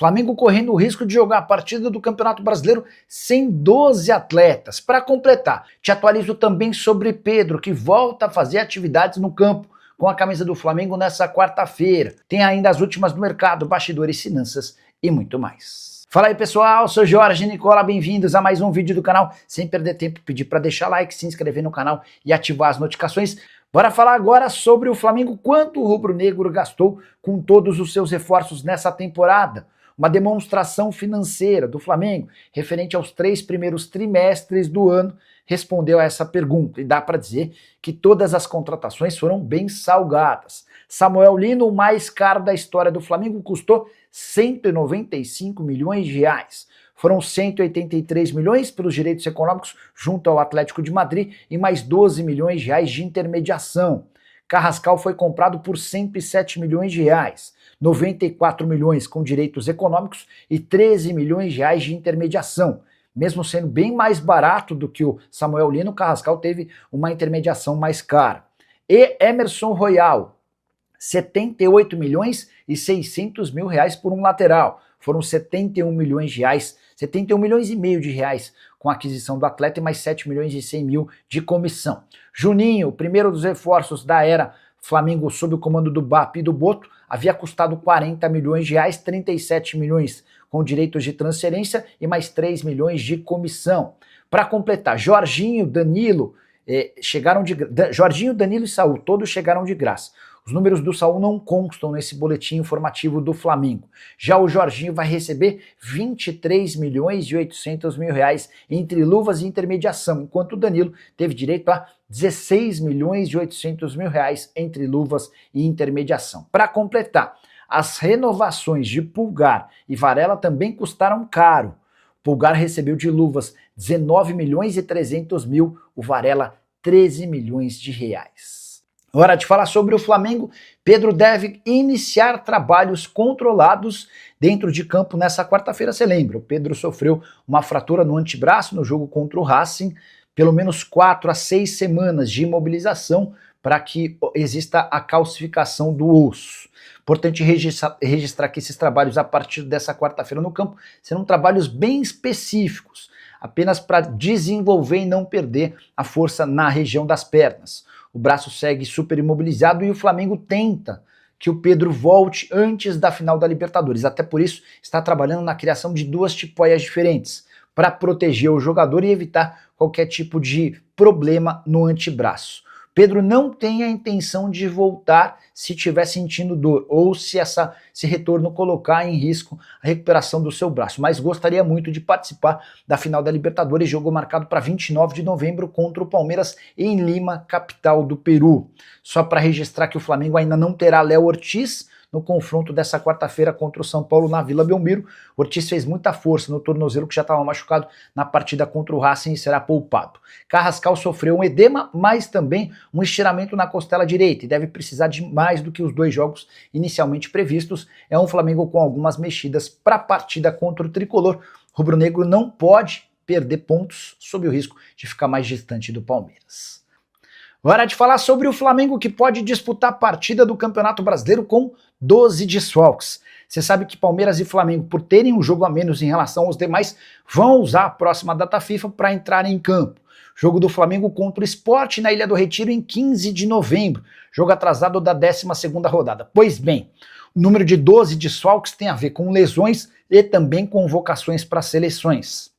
Flamengo correndo o risco de jogar a partida do Campeonato Brasileiro sem 12 atletas. Para completar, te atualizo também sobre Pedro, que volta a fazer atividades no campo com a camisa do Flamengo nessa quarta-feira. Tem ainda as últimas do mercado, bastidores, finanças e muito mais. Fala aí pessoal, sou Jorge Nicola, bem-vindos a mais um vídeo do canal. Sem perder tempo, pedir para deixar like, se inscrever no canal e ativar as notificações. Bora falar agora sobre o Flamengo, quanto o rubro-negro gastou com todos os seus reforços nessa temporada. Uma demonstração financeira do Flamengo referente aos 3 primeiros trimestres do ano respondeu a essa pergunta, e dá para dizer que todas as contratações foram bem salgadas. Samuel Lino, o mais caro da história do Flamengo, custou 195 milhões de reais. Foram 183 milhões pelos direitos econômicos junto ao Atlético de Madrid e mais 12 milhões de reais de intermediação. Carrascal foi comprado por 107 milhões de reais, 94 milhões com direitos econômicos e 13 milhões de reais de intermediação. Mesmo sendo bem mais barato do que o Samuel Lino, o Carrascal teve uma intermediação mais cara. E Emerson Royal, 78 milhões e 600 mil reais por um lateral. Foram 71 milhões de reais, 71 milhões e meio de reais com a aquisição do atleta e mais 7 milhões e 100 mil de comissão. Juninho, o primeiro dos reforços da era Flamengo sob o comando do BAP e do Boto, havia custado 40 milhões de reais, 37 milhões com direitos de transferência e mais 3 milhões de comissão. Para completar, Jorginho, Danilo, Jorginho, Danilo e Saul, todos chegaram de graça. Os números do Saul não constam nesse boletim informativo do Flamengo. Já o Jorginho vai receber 23 milhões e 800 mil reais entre luvas e intermediação, enquanto o Danilo teve direito a 16 milhões e 800 mil reais entre luvas e intermediação. Para completar, as renovações de Pulgar e Varela também custaram caro. Pulgar recebeu de luvas 19 milhões e 300 mil, o Varela 13 milhões de reais. Hora de falar sobre o Flamengo. Pedro deve iniciar trabalhos controlados dentro de campo nessa quarta-feira, você lembra? O Pedro sofreu uma fratura no antebraço no jogo contra o Racing, pelo menos 4 a 6 semanas de imobilização para que exista a calcificação do osso. Importante registrar que esses trabalhos a partir dessa quarta-feira no campo serão trabalhos bem específicos, apenas para desenvolver e não perder a força na região das pernas. O braço segue super imobilizado e o Flamengo tenta que o Pedro volte antes da final da Libertadores. Até por isso está trabalhando na criação de 2 tipóias diferentes, para proteger o jogador e evitar qualquer tipo de problema no antebraço. Pedro não tem a intenção de voltar se estiver sentindo dor ou se esse retorno colocar em risco a recuperação do seu braço, mas gostaria muito de participar da final da Libertadores, jogo marcado para 29 de novembro contra o Palmeiras em Lima, capital do Peru. Só para registrar que o Flamengo ainda não terá Léo Ortiz no confronto dessa quarta-feira contra o São Paulo na Vila Belmiro. Ortiz fez muita força no tornozelo que já estava machucado na partida contra o Racing e será poupado. Carrascal sofreu um edema, mas também um estiramento na costela direita e deve precisar de mais do que os 2 jogos inicialmente previstos. É um Flamengo com algumas mexidas para a partida contra o Tricolor. O rubro-negro não pode perder pontos sob o risco de ficar mais distante do Palmeiras. Hora de falar sobre o Flamengo, que pode disputar a partida do Campeonato Brasileiro com 12 desfalques. Você sabe que Palmeiras e Flamengo, por terem um jogo a menos em relação aos demais, vão usar a próxima data FIFA para entrar em campo. Jogo do Flamengo contra o Sport na Ilha do Retiro em 15 de novembro, jogo atrasado da 12ª rodada. Pois bem, o número de 12 desfalques tem a ver com lesões e também convocações para seleções.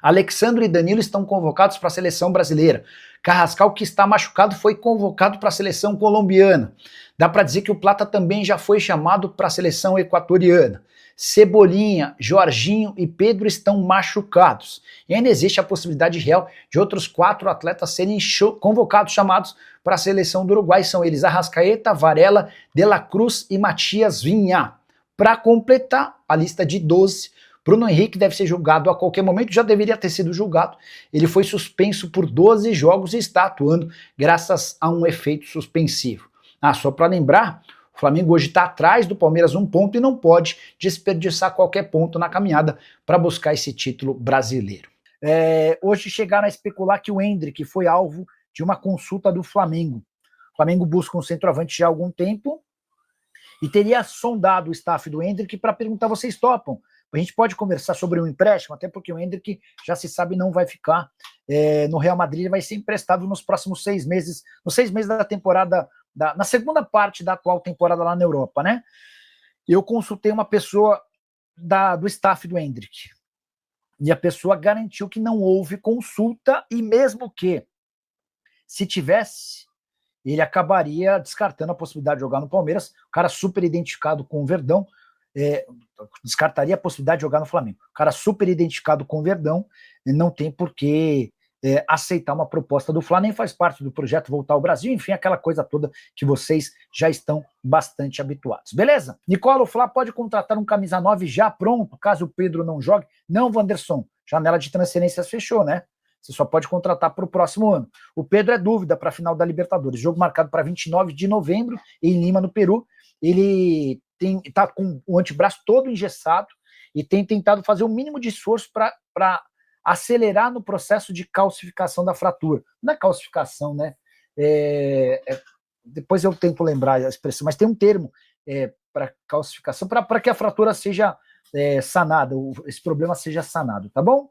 Alexandre e Danilo estão convocados para a seleção brasileira. Carrascal, que está machucado, foi convocado para a seleção colombiana. Dá para dizer que o Plata também já foi chamado para a seleção equatoriana. Cebolinha, Jorginho e Pedro estão machucados. E ainda existe a possibilidade real de outros 4 atletas serem convocados, chamados para a seleção do Uruguai. São eles Arrascaeta, Varela, De La Cruz e Matias Vinha. Para completar a lista de 12, Bruno Henrique deve ser julgado a qualquer momento, já deveria ter sido julgado. Ele foi suspenso por 12 jogos e está atuando graças a um efeito suspensivo. Só para lembrar, o Flamengo hoje está atrás do Palmeiras 1 ponto e não pode desperdiçar qualquer ponto na caminhada para buscar esse título brasileiro. Hoje chegaram a especular que o Endrick foi alvo de uma consulta do Flamengo. O Flamengo busca um centroavante já há algum tempo e teria sondado o staff do Endrick para perguntar: vocês topam? A gente pode conversar sobre um empréstimo, até porque o Endrick já se sabe não vai ficar no Real Madrid, ele vai ser emprestado nos próximos 6 meses, nos 6 meses da temporada, na segunda parte da atual temporada lá na Europa, né? Eu consultei uma pessoa do staff do Endrick, e a pessoa garantiu que não houve consulta, e mesmo que se tivesse, ele acabaria descartando a possibilidade de jogar no Palmeiras. O cara super identificado com o Verdão, descartaria a possibilidade de jogar no Flamengo. O cara super identificado com o Verdão, não tem por que aceitar uma proposta do Flamengo, faz parte do projeto Voltar ao Brasil, enfim, aquela coisa toda que vocês já estão bastante habituados. Beleza? Nicola, o Flá pode contratar um camisa 9 já pronto, caso o Pedro não jogue? Não, Wanderson, janela de transferências fechou, né? Você só pode contratar para o próximo ano. O Pedro é dúvida para a final da Libertadores. Jogo marcado para 29 de novembro, em Lima, no Peru. Ele está com o antebraço todo engessado e tem tentado fazer o mínimo de esforço para acelerar no processo de calcificação da fratura. Não é calcificação, né? Depois eu tento lembrar a expressão, mas tem um termo para calcificação, para que a fratura seja sanada, esse problema seja sanado, tá bom?